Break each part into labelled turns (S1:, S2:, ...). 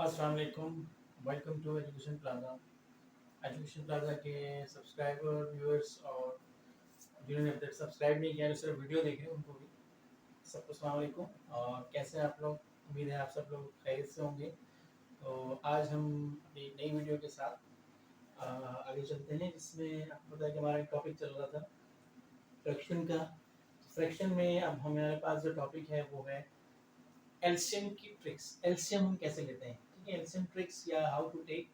S1: अस्सलाम वालेकुम। Welcome to education plaza. Education plaza के सब्सक्राइबर व्यूअर्स और जिन्होंने अब तक सब्सक्राइब नहीं किया, जो सिर्फ वीडियो देख रहे हैं, उनको भी सबको अस्सलाम वालेकुम। और कैसे हैं आप लोग? उम्मीद है आप सब लोग खैरियत से होंगे। तो आज हम अपनी नई वीडियो के साथ आगे चलते हैं, जिसमें आपको पता है कि हमारा एक टॉपिक चल रहा था फ्रैक्शन का। फ्रैक्शन में अब हमारे पास जो टॉपिक है वो है एलसीएम की ट्रिक्स। एलसीएम हम कैसे लेते हैं, ठीक है, एलसीएम ट्रिक्स या हाउ टू टेक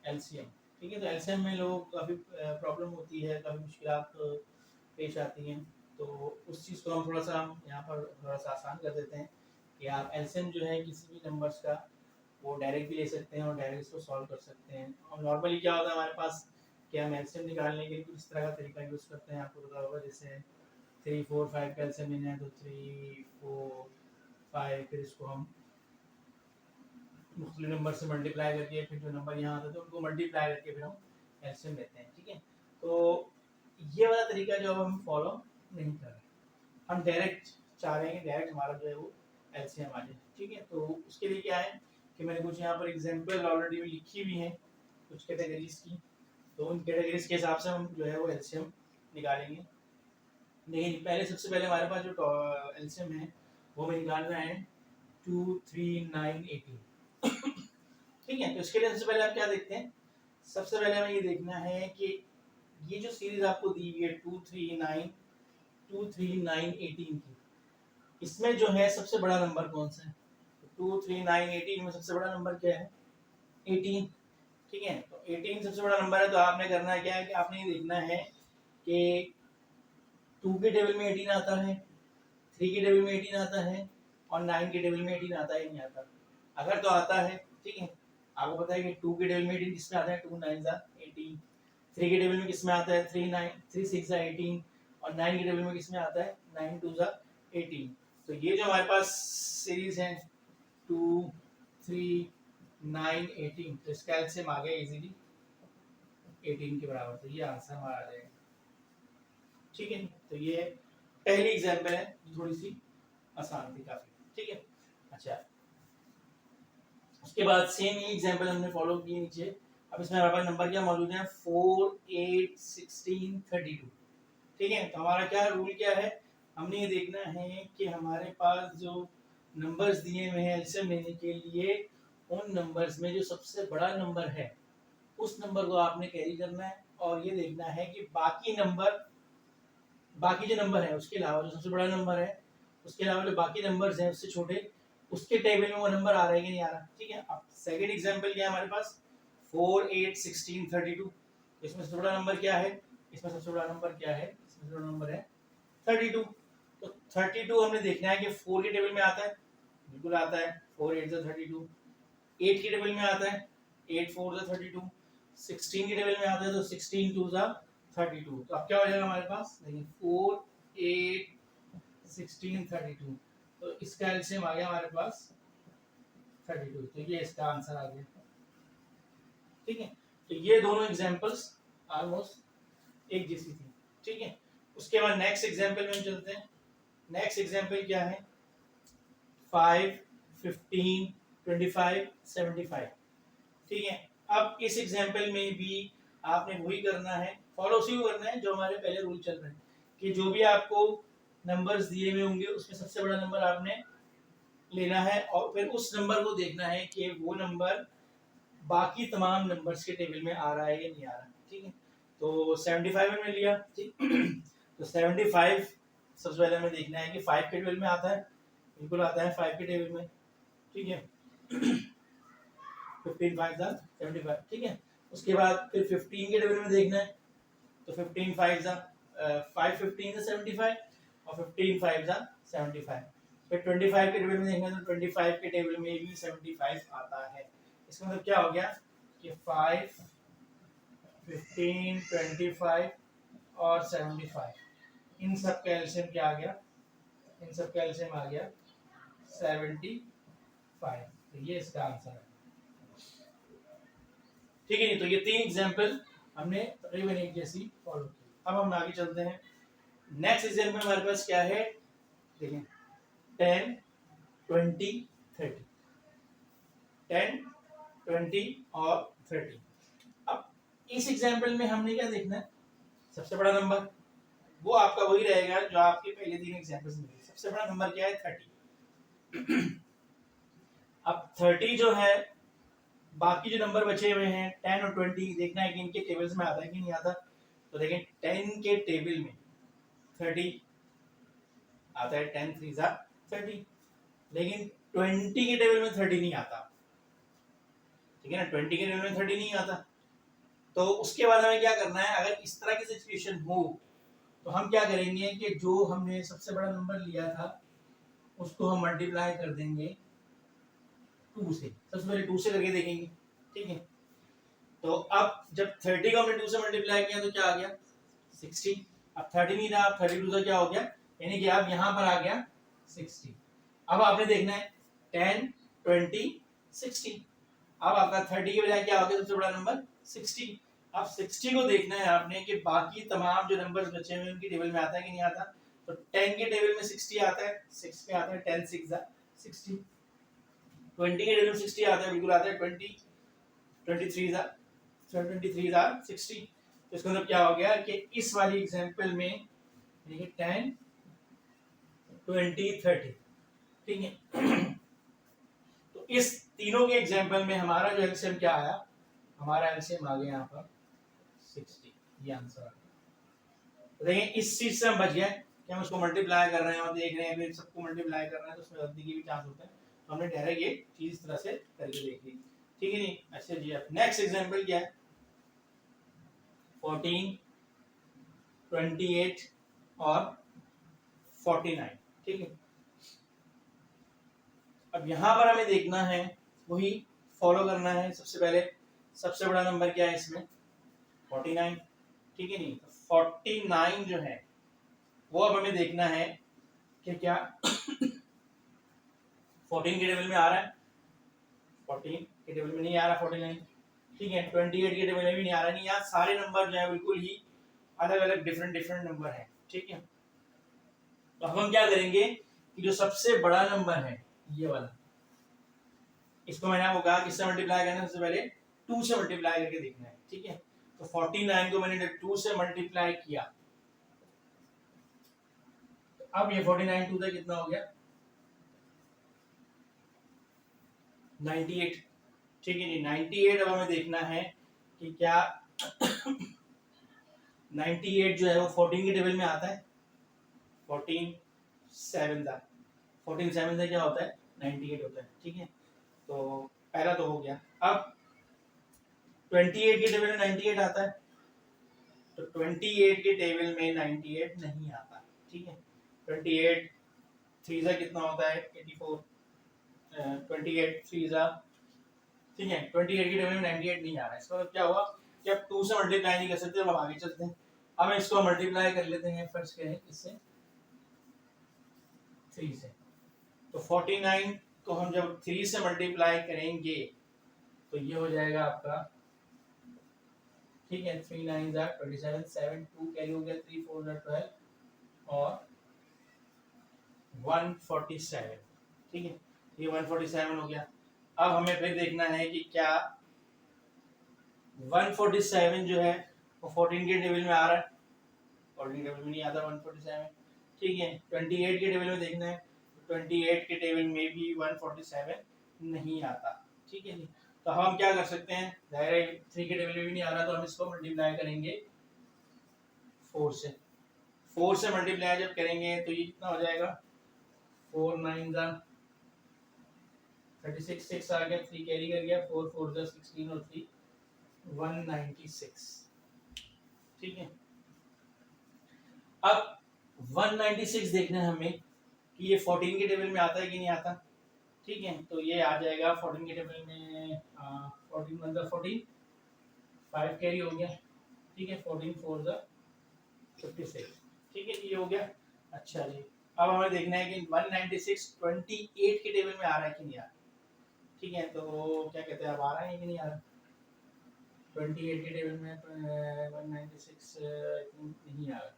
S1: एलसीएम। ठीक है, तो एलसीएम में लोगों को काफ़ी प्रॉब्लम होती है, काफ़ी मुश्किलात पेश आती हैं। तो उस चीज़ को हम थोड़ा सा हम यहाँ पर थोड़ा सा आसान कर देते हैं कि आप एलसीएम जो है किसी भी नंबर्स का वो डायरेक्ट भी ले सकते हैं और डायरेक्ट इसको सॉल्व कर सकते हैं। और नॉर्मली क्या होता है हमारे पास कि हम एलसीएम निकालने के लिए कुछ इस तरह का तरीका यूज़ करते हैं, आपको पता होगा। जैसे 3 4 5 का एलसीएम लेना है तो 3 4 5, फिर इसको हम मुख्तलिफ नंबर से मल्टीप्लाई करके फिर जो नंबर यहाँ आते थे उनको मल्टीप्लाई करके फिर हम एलसीएम लेते हैं। ठीक है, तो ये वाला तरीका जो अब हम फॉलो नहीं कर रहे, हम डायरेक्ट चाह रहे हैं कि डायरेक्ट हमारा जो है वो एलसीएम आ जाए। ठीक है, तो उसके लिए क्या है कि मैंने कुछ यहाँ पर एग्जांपल ऑलरेडी लिखी हुई हैं कुछ कैटेगरीज की, तो उन कैटेगरीज के हिसाब से हम जो है वो एलसीएम निकालेंगे। लेकिन पहले सबसे पहले हमारे पास जो एलसीएम है वो हमें निकालना है 2 3 9 18। ठीक है, तो इसके लिए सबसे पहले आप क्या देखते हैं, सबसे पहले हमें ये देखना है कि ये जो सीरीज आपको दी हुई है 2 3 9 2 3 9 18 की, इसमें जो है सबसे बड़ा नंबर कौन सा है? 2 3 9 18 में सबसे बड़ा नंबर क्या है? 18। ठीक है, तो 18 सबसे बड़ा नंबर है, तो आपने करना क्या है कि आपने ये देखना है कि 2 के टेबल में 18 आता है, 3 के टेबल में 18 आता है और 9 के टेबल में 18 आता है नहीं आता। अगर तो आता है, ठीक है, आपको पता है कि 2 के टेबल में 18 किसमें आता है? 2 9 18। 3 के टेबल में किसमें आता है? 3 9 3 6 18। और 9 के टेबल में किसमें आता है? 9 2 18। तो ये जो हमारे पास सीरीज है 2 3 9 18, तो इसका एलसीएम आ गया इजीली 18 के बराबर, तो ये आंसर हमारा आ जाएगा। ठीक है, तो ये पहली एग्जांपल है, थोड़ी सी आसान थी काफी। ठीक है, अच्छा, उसके बाद सेम ही एग्जांपल हमने फॉलो किए नीचे। अब इसमें हमारे पास नंबर क्या मौजूद है? 4 8 16 32। ठीक है, तो हमारा क्या रूल क्या है, हमने ये देखना है कि हमारे पास जो नंबर्स दिए हुए हैं एलसीएम लेने के लिए, उन नंबर्स में जो सबसे बड़ा नंबर है उस नंबर को आपने कैरी करना है, और ये देखना है कि बाकी जो नंबर है उसके अलावा जो सबसे बड़ा नंबर है उसके अलावा जो बाकी नंबर्स हैं उससे छोटे, उसके टेबल में वो नंबर आ रहा है कि नहीं आ रहा। ठीक है, अब सेकंड एग्जांपल क्या है हमारे पास? 4 8 16 32। इसमें सबसे बड़ा नंबर क्या है? इसमें सबसे बड़ा नंबर क्या है? इसमें सबसे बड़ा नंबर है 32। तो 32 हमने देखना है कि 4 के टेबल में आता है, बिल्कुल आता है, 4 8 32। 8 के टेबल में आता है, 8 4 32। 16 के टेबल में आता है तो 16 2 32। तो अब क्या हो जाएगा हमारे पास? देखिए 4 8 16 32, तो इसका एलसीएम आ गया हमारे पास 32। तो ये इसका आंसर आ गया। ठीक है, तो ये दोनों एग्जांपल्स ऑलमोस्ट एक जैसी थी। ठीक है, उसके बाद नेक्स्ट एग्जांपल में हम चलते हैं। नेक्स्ट एग्जांपल क्या है? 5 15 25 75। ठीक है, अब इस एग्जांपल में भी आपने वही करना है, फॉलो उसी को करना है जो हमारे पहले रूल चल रहे हैं कि जो भी आपको नंबर्स दिए हुए होंगे उसमें सबसे बड़ा नंबर आपने लेना है, और फिर उस नंबर को देखना है कि वो नंबर बाकी तमाम नंबर्स के टेबल में आ रहा है या नहीं आ रहा। ठीक है, तो 75 मैंने लिया। ठीक तो 75 सबसे पहले हमें देखना है कि 5 के टेबल में आता है, बिल्कुल आता है 5 के टेबल में। ठीक है 15 5 75। ठीक है, उसके बाद फिर 15 के टेबल में देखना है, तो 15 5 5 15 75 और 15 5 75। फिर 25 के टेबल में देखना है तो 25 के टेबल में भी 75 आता है। इसका मतलब क्या हो गया कि 5 15 25 और 75, इन सब का एलसीएम क्या आ गया? इन सब का एलसीएम आ गया 75। तो ये इसका आंसर है। ठीक है, तो ये तीन एग्जांपल हमने तकरीबन एक जैसी फॉलो की। अब हम आगे चलते हैं। नेक्स्ट एग्जांपल हमारे पास क्या है? देखिए 10 20 30। 10 20 और 30। अब इस एग्जाम्पल में हमने क्या देखना है, सबसे बड़ा नंबर वो आपका वही रहेगा जो आपके पहले 3 एग्जाम्पल्स में। सबसे बड़ा नंबर क्या है, 30। अब 30 जो है, बाकी जो नंबर बचे हुए हैं 10 और 20 देखना है कि इनके टेबल्स में आता है कि नहीं आता। तो देखें 10 के टेबल में 30 आता है, 10 3 जा 30, लेकिन 20 के टेबल में 30 नहीं आता, ठीक है ना, 20 के टेबल में 30 नहीं आता। तो उसके बाद हमें क्या करना है, अगर इस तरह की सिचुएशन हो तो हम क्या करेंगे कि जो हमने सबसे बड़ा नंबर लिया था उसको हम मल्टीप्लाई कर देंगे 2 से। सबसे पहले 2 से करके देखेंगे, ठीक है। तो अब जब 30 को हमने 2 से मल्टीप्लाई किया तो क्या आ गया, 60। अब 30 नहीं था, अब 32 का क्या हो गया, यानी कि अब यहाँ पर आ गया 60। अब आपने देखना है 10 20 60। अब आपका 30 के बजाय क्या हो गया, सबसे बड़ा नंबर 60। अब 60 को देखना है आपने कि बाकी तमाम जो नंबर्स बचे हुए हैं उनकी टेबल में आता है कि नहीं आता। तो 10 के टेबल में 60 आता है, 6 में आता है 10 6 60। 20 के टेबल में 60 आता है, बिल्कुल आता है 20 23 23 60। तो इसका मतलब क्या हो गया कि इस वाली एग्जांपल में यानी कि 10 20 30, ठीक है। तो इस तीनों के एग्जांपल में हमारा जो एलसीएम क्या आया, हमारा एलसीएम आ गया यहाँ पर 60, ये आंसर आ गया। तो देखिए इस चीज से हम बच गए कि हम उसको मल्टीप्लाई कर रहे हैं और देख रहे हैं फिर सबको मल्टीप्लाई कर रहे हैं तो उसमें गलती की भी चांस होता है। तो हमने डायरेक्ट ये चीज इस तरह से करके देख ली, ठीक है नहीं। अच्छा जी, अब नेक्स्ट एग्जांपल क्या है, 14 28 और 49, ठीक है। अब यहाँ पर हमें देखना है, वही फॉलो करना है। सबसे पहले सबसे बड़ा नंबर क्या है इसमें, 49, ठीक है नहीं। 49 जो है वो अब हमें देखना है कि क्या 14 के टेबल में आ रहा है, 14 के टेबल में नहीं आ रहा 49, ठीक है। 28 के टेबल में भी नहीं आ रहा, नहीं, यहाँ सारे नंबर जो है बिल्कुल ही अलग अलग डिफरेंट डिफरेंट नंबर है, ठीक है। तो अब हम क्या करेंगे कि जो सबसे बड़ा नंबर है ये वाला, इसको मैंने आपको कहा किससे मल्टीप्लाई करना है, सबसे पहले 2 से मल्टीप्लाई करके देखना है, ठीक है। तो 49 को मैंने 2 से मल्टीप्लाई किया, तो अब ये 49 2 से कितना हो गया 98, ठीक है जी। 98 अब हमें देखना है कि क्या 98 जो है वो 14 के टेबल में आता है, 14 7 था, 14 7 से क्या होता है 98 होता है, ठीक है। तो पहला तो हो गया। अब 28 के टेबल में 98 आता है, तो 28 के टेबल में 98 नहीं आता, ठीक है। 28 3 जा कितना होता है 84, 28 3 जा, ठीक है। 28 के टेबल में 98 नहीं आ रहा है, इसका मतलब क्या हुआ कि अब 2 से मल्टीप्लाई नहीं कर सकते, अब आगे चलते हैं। अब इसको मल्टीप्लाई कर लेते हैं, फर्स्ट करें इससे 3 से। तो 49 को हम जब 3 से मल्टीप्लाई करेंगे तो ये हो जाएगा आपका, ठीक है। 3 9 जा 27, 7 2 कैरी हो गया, 3 4 जा 12 और 147, ठीक है। ये 147 हो गया। अब हमें फिर देखना है कि क्या 147 जो है वो 14 के टेबल में आ रहा है, 14 के टेबल में नहीं आता 147, ठीक है। 28 के टेबल में देखना है, 28 के टेबल में भी 147 नहीं आता, ठीक है जी। तो हम क्या कर सकते हैं, दायरा 3 के टेबल में भी नहीं आ रहा, तो हम इसको मल्टीप्लाई करेंगे 4 से। 4 से मल्टीप्लाई जब करेंगे तो ये कितना हो जाएगा, 4 9 जा 36, 6 आ गया, 3 कैरी कर गया, 4 4 जा 16 और 3 196, ठीक है। अब 196 देखना है हमें कि ये 14 के टेबल में आता है कि नहीं आता, ठीक है। तो ये आ जाएगा 14 के टेबल में, 14 मतलब 14 5 कैरी हो गया, ठीक है। 14 4 जा 56, ठीक है, ये हो गया। अच्छा जी, अब हमें देखना है कि 196 28 के टेबल में आ रहा है कि नहीं आ रहा, ठीक है। तो क्या कहते हैं, अब आ रहा है कि नहीं आ रहा 28 के टेबल में, 196 नहीं आ रहा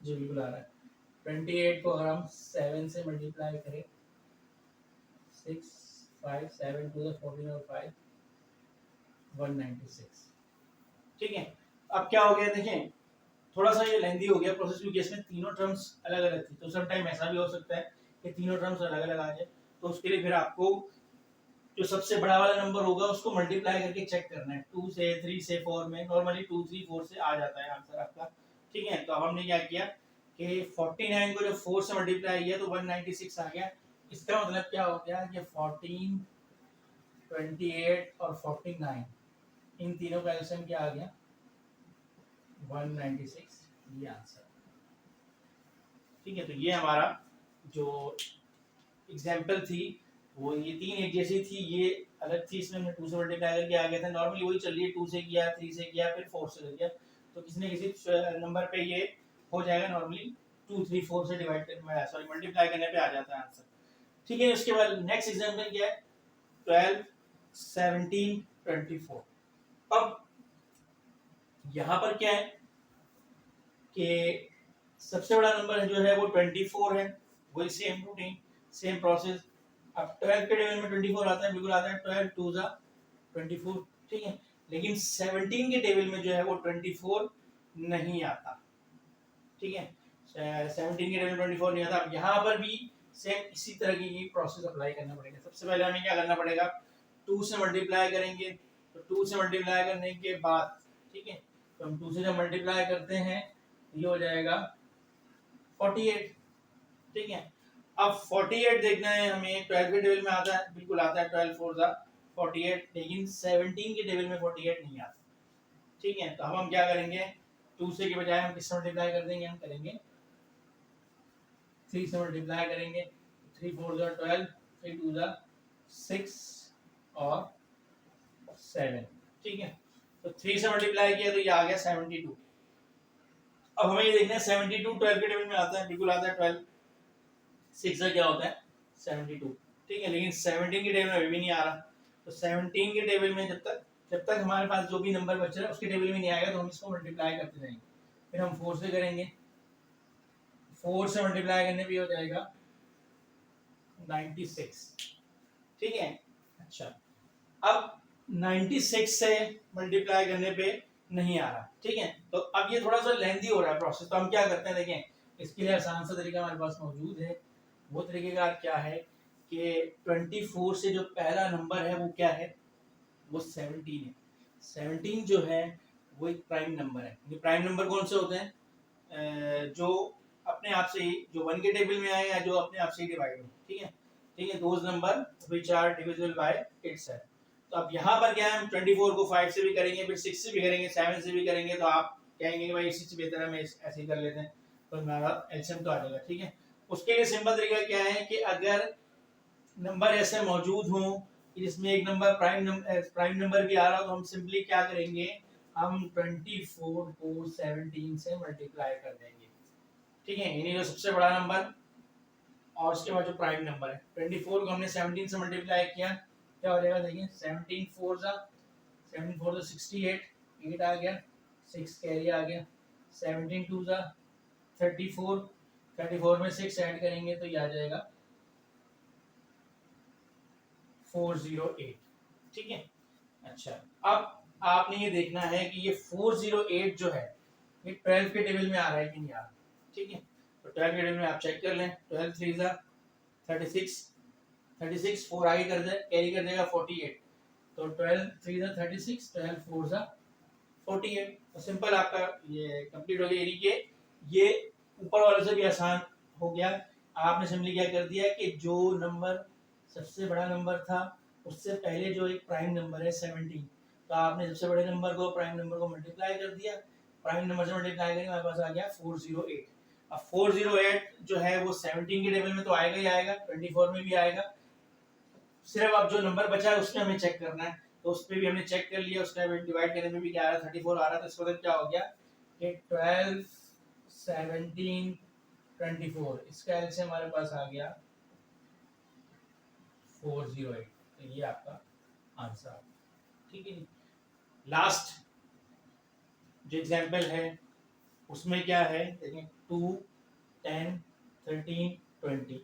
S1: जी, बिल्कुल आ रहा है। 28 को अगर हम 7 से मल्टीप्लाई करें, 6 5 7 2 14 और 5 196। ठीक है, अब क्या हो गया देखें, थोड़ा सा ये लेंदी हो गया प्रोसेस क्योंकि इसमें तीनों टर्म्स अलग अलग थी, तो सम टाइम ऐसा भी हो सकता है कि तीनों टर्म्स अलग अलग आ जाए, तो उसके लिए फिर आपको जो सबसे बड़ा वाला नंबर होगा उसको मल्टीप्लाई करके चेक करना है। 2 से 3 से 4 में नॉर्मली 2 3 4 से आ जाता है आंसर आपका। ठीक है, तो अब हमने क्या किया कि 49 को जब 4 से मल्टीप्लाई किया तो 196 आ गया। इसका मतलब क्या हो गया कि 14 28 और 49 इन तीनों का एलसीएम क्या आ गया 196, ये आंसर। ठीक है, तो ये हमारा जो एग्जाम्पल थी वो ये तीन एक जैसी थी, ये अलग थी, इसमें हमने 2 से मल्टीप्लाई करके आ गया था। नॉर्मली वही चल रही है, 2 से किया 3 से किया फिर 4 से किया, तो किसी न किसी नंबर पे ये हो जाएगा नॉर्मली 2 3 4 से डिवाइड सॉरी मल्टीप्लाई करने पे आ जाता है आंसर। ठीक है, उसके बाद नेक्स्ट एग्जांपल क्या है 12 17 24। अब यहाँ पर क्या है कि सबसे बड़ा नंबर जो है वो 24 है, वही सेम रूटीन सेम प्रोसेस। अब 12 के टेबल में 24 आता है, बिल्कुल आता है, 12 2 जा 24। ठीक है, लेकिन 17 के टेबल में जो है वो 24 नहीं आता। ठीक है, 17 के टेबल में 24 नहीं आता। अब यहाँ पर भी सेम इसी तरह की प्रोसेस अप्लाई करना पड़ेगा। सबसे पहले हमें क्या करना पड़ेगा 2 से मल्टीप्लाई करेंगे, तो 2 से मल्टीप्लाई करने के बाद ठीक है, तो हम 2 से जब मल्टीप्लाई करते हैं ये हो जाएगा 48। ठीक है, अब 48 देखना है हमें, 12 के टेबल में आता है, बिल्कुल आता है, 12 4 जा 48, लेकिन 17 के टेबल में 48 नहीं आता। ठीक है, तो अब हम क्या करेंगे 2 से के बजाय हम किससे मल्टीप्लाई कर देंगे, हम करेंगे 3 से मल्टीप्लाई करेंगे। 3 4 जा 12, 3 2 जा 6 और 7। ठीक है, तो 3 से मल्टीप्लाई किया तो ये आ गया 72। अब हमें ये देखना है 72 12 के टेबल में आता है, बिल्कुल आता है, 12 6 का क्या होता है 72। ठीक है, लेकिन 17 के टेबल में अभी भी नहीं आ रहा, तो 17 के टेबल में जब तक हमारे पास जो भी नंबर बच रहा है उसके टेबल में नहीं आएगा तो हम इसको मल्टीप्लाई करते जाएंगे। फिर हम 4 से करेंगे, 4 से मल्टीप्लाई करने पे हो जाएगा 96। ठीक है, अच्छा अब 96 से मल्टीप्लाई करने पे नहीं आ रहा। ठीक है, तो अब ये थोड़ा सा लेंदी हो रहा है प्रोसेस, तो हम क्या करते हैं देखें, इसके लिए आसान सा तरीका हमारे पास मौजूद है। वो तरीकेकार क्या है कि 24 से जो पहला नंबर है वो क्या है, वो 17 है। 17 जो है वो एक प्राइम नंबर है। ये प्राइम नंबर कौन से होते हैं, जो अपने आप से ही जो 1 के टेबल में आए या जो अपने आप से ही डिवाइड हो। ठीक है, ठीक है, those number which are divisible by itself. तो अब यहाँ पर क्या है, हम 24 को 5 से भी करेंगे, फिर 6 से भी करेंगे, 7 से भी करेंगे, तो आप कहेंगे कि भाई इससे बेहतर है हम ऐसे ही कर लेते हैं, तो हमारा एलसीएम तो आ जाएगा। ठीक है, उसके लिए सिंपल तरीका क्या है कि अगर नंबर ऐसे मौजूद हो जिसमें एक नंबर प्राइम नंबर भी आ रहा हो, तो हम सिंपली क्या करेंगे, हम 24 को 17 से मल्टीप्लाई कर देंगे। ठीक है, यानी जो सबसे बड़ा नंबर और उसके बाद जो प्राइम नंबर है, 24 को हमने 17 से मल्टीप्लाई किया, क्या हो जाएगा देखिए 17 4 जा 17 4 जा 68, 8 आ गया, 6 कैरी आ गया, 17 2 जा 34, 34 में 6 ऐड करेंगे तो ये आ जाएगा 408। ठीक है, अच्छा अब आपने ये देखना है कि ये 408 जो है ये 12 के टेबल में आ रहा है कि नहीं आ रहा। ठीक है, तो 12 के टेबल में आप चेक कर लें, 12 3 जा 36, 36 4 आगे कर दे कैरी कर देगा 48, तो 12 3 जा 36, 12 4 जा 48, तो सिंपल आपका ये कंप्लीट हो गया। यानी कि ये ऊपर वाले से भी आसान हो गया। आपने सिंपली क्या कर दिया कि जो नंबर सबसे बड़ा नंबर था उससे पहले जो एक प्राइम नंबर है 17, तो आपने सबसे बड़े नंबर को प्राइम नंबर को मल्टीप्लाई कर दिया, प्राइम नंबर से मल्टीप्लाई करके हमारे पास आ गया 408। अब 408 जो है वो 17 के टेबल में तो आएगा ही आएगा, 24 में भी आएगा, सिर्फ अब जो नंबर बचा है उसमें हमें चेक करना है, तो उस पर भी हमने चेक कर लिया, उसका डिवाइड करने में भी क्या आ रहा है 34 आ रहा है, तो इसका मतलब क्या हो गया कि 12 17 24, इसका एलसीएम हमारे पास आ गया 408, तो ये आपका आंसर। ठीक है, लास्ट जो एग्जांपल है उसमें क्या है देखें 2 10 13 20।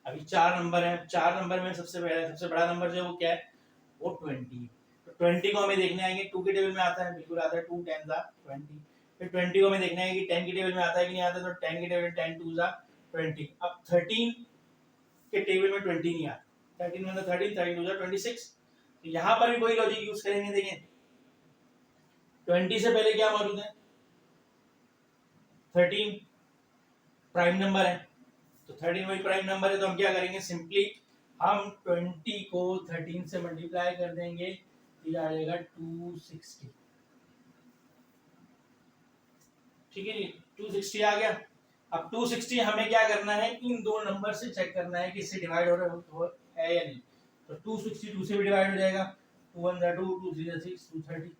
S1: अभी 4 नंबर है, 4 नंबर में सबसे बड़ा नंबर जो है वो क्या है, वो 20। तो 20 को हमें देखने आएंगे 2 के टेबल में आता है, बिल्कुल आता है, 2 10 ज़ा 20। फिर 20 को हमें देखना है कि 10 के टेबल में आता है कि नहीं आता, तो 10 के टेबल में 10 2 ज़ा 20। अब 13 के टेबल में 20 नहीं आता, 13 मतलब 13, 13 2 ज़ा 26। तो यहाँ पर भी वही लॉजिक यूज करेंगे। देखें 20 से पहले क्या मौजूद है, 13 प्राइम नंबर है, तो 13 वही प्राइम नंबर है, तो हम क्या करेंगे, सिंपली हम 20 को 13 से मल्टीप्लाई कर देंगे, ये आ जाएगा 260। ठीक है जी, 260 आ गया। अब 260 हमें क्या करना है, इन दो नंबर से चेक करना है कि इससे डिवाइड हो रहा है या नहीं। तो 260 2 से भी डिवाइड हो जाएगा, 2 1 2 2 3 6 230,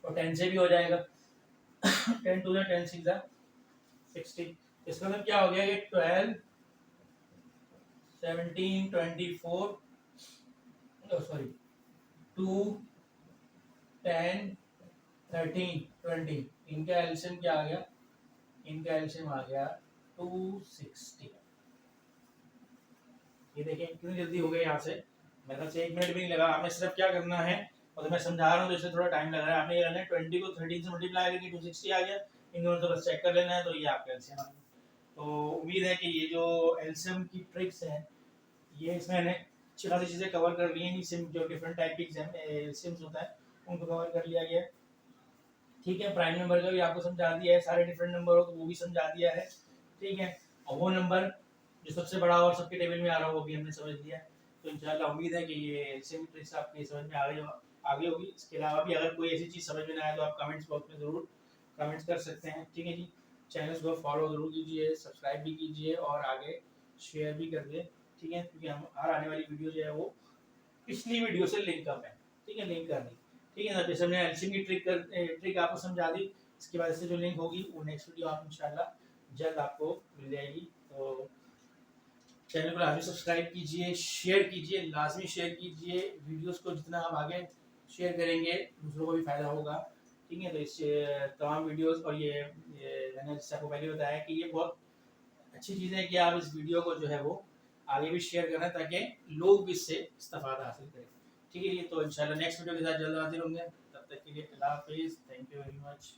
S1: और 10 से भी हो जाएगा, 10 2 10 6 60। इसका मतलब क्या हो गया कि 12 17 24 सॉरी 2 10 13 20, इनका एलसीएम क्या आ गया, इनका एलसीएम आ गया 260। ये देखें कितनी जल्दी हो गया, यहाँ से मेरे ख्याल से 1 मिनट भी नहीं लगा। आपने सिर्फ क्या करना है, और मैं समझा रहा हूँ तो इससे थोड़ा टाइम लग रहा है, आपने ये करना है 20 को 13 से मल्टीप्लाई करके 260 आ गया, इन दोनों से बस चेक कर लेना है, तो ये आपका एलसीएम आ गया। तो उम्मीद है कि ये जो एलसीएम की ट्रिक्स हैं, ये इसमें मैंने अच्छी खासी चीज़ें कवर कर ली हैं, सिम जो डिफरेंट टाइप की एलसीएम्स होता है उनको कवर कर लिया गया है। ठीक है, प्राइम नंबर का भी आपको समझा दिया है, सारे डिफरेंट नंबर हो तो वो भी समझा दिया है। ठीक है, और वो नंबर जो सबसे बड़ा और सबके टेबल में आ रहा हो वो भी हमने समझ लिया। तो इंशाल्लाह उम्मीद है कि ये सेम ट्रिक्स आपकी समझ में आगे होगी। इसके अलावा भी अगर कोई ऐसी चीज़ समझ में ना आए तो आप कमेंट्स बॉक्स में ज़रूर कमेंट्स कर सकते हैं। ठीक है जी, चैनल को फॉलो ज़रूर कीजिए, सब्सक्राइब भी कीजिए और आगे शेयर भी कर दें। ठीक है, क्योंकि हम हर आने वाली वीडियो जो है वो पिछली वीडियो से लिंक अप है। ठीक है, लिंक कर दी। ठीक है ना, जैसे हमने एलसीएम की ट्रिक आपको समझा दी, इसकी वजह से जो लिंक होगी वो नेक्स्ट वीडियो आप इंशाल्लाह जल्द आपको मिल जाएगी। तो चैनल को लाजमी सब्सक्राइब कीजिए, शेयर कीजिए, लाजमी शेयर कीजिए वीडियोस को, जितना आप आगे शेयर करेंगे दूसरों को भी फ़ायदा होगा। ठीक है, तो इस तमाम वीडियोस और ये मैंने जैसे आपको पहले बताया कि ये बहुत अच्छी चीज़ है कि आप इस वीडियो को जो है वो आगे भी शेयर करें ताकि लोग भी इससे इस्तेफादा हासिल करें। ठीक है, ये तो इंशाल्लाह नेक्स्ट वीडियो के साथ जल्द हाजिर होंगे। तब तक के लिए अल्लाह हाफिज़, थैंक यू वेरी मच।